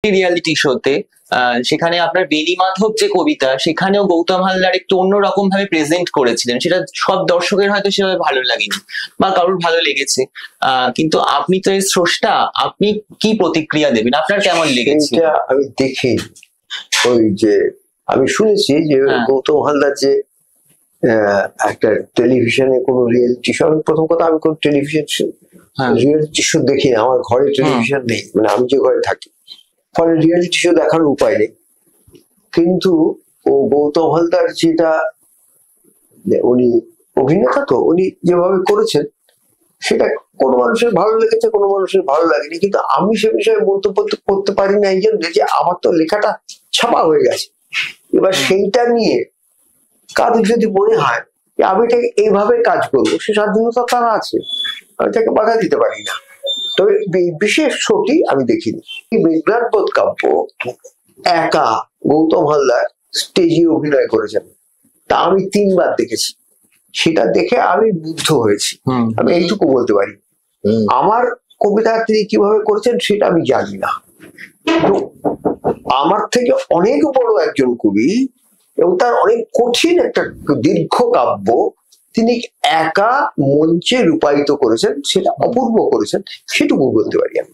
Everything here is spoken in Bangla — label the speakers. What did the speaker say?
Speaker 1: একটি রিয়ালিটি শোতে, সেখানে আপনার বেনি মাধব যে কবিতা, সেখানেও গৌতম হালদার একটু অন্যরকম ভাবে প্রেজেন্ট করেছিলেন। সেটা সব দর্শকের হয়তো সেভাবে ভালো লাগেনি বা কারোর ভালো লেগেছে, কিন্তু আপনি তো এই স্রষ্টা, আপনি কি প্রতিক্রিয়া দেবেন? আপনার কেমন লেগেছে?
Speaker 2: আমি দেখি, ওই যে আমি শুনেছি যে গৌতম হালদার যে একটা টেলিভিশনে কোনো রিয়েলিটি শো, প্রথম কথা আমি কোন টেলিভিশন রিয়েলিটি শো দেখি না, আমার ঘরে টেলিভিশন নেই, মানে আমি যে ঘরে থাকি, ফলে রিয়েলিটি শো দেখার উপায় নেই। কিন্তু ও গৌতম হালদার যেটা, উনি অভিনেতা, তো উনি যেভাবে করেছেন সেটা কোনো মানুষের ভালো লেগেছে, কোনো মানুষের ভালো লাগেনি, কিন্তু আমি সে বিষয়ে মন্তব্য করতে পারি না, এই জন্য যে আমার তো লেখাটা ছাপা হয়ে গেছে। এবার সেইটা নিয়ে কাদের যদি মনে হয় আমি এটাকে এইভাবে কাজ করবো, সে স্বাধীনতা তারা আছে, আমি তাকে বাধা দিতে পারি না। তবে বিশেষ শোটি আমি দেখিনি। মেঘনাদ বধ কাব্য একা গৌতম হালদার স্টেজে অভিনয় করেছেন, তা আমি 3 বার দেখেছি। সেটা দেখে আমি মুগ্ধ হয়েছি, আমি এইটুকু বলতে পারি। আমার কবিতা তিনি কিভাবে করেছেন সেটা আমি জানি না, তো আমার থেকে অনেক বড় একজন কবি এবং তার অনেক কঠিন একটা দীর্ঘ কাব্য তিনি একা মঞ্চে রূপায়িত করেছেন, সেটা অপূর্ব করেছেন, সেটুকু বলতে পারি আমি।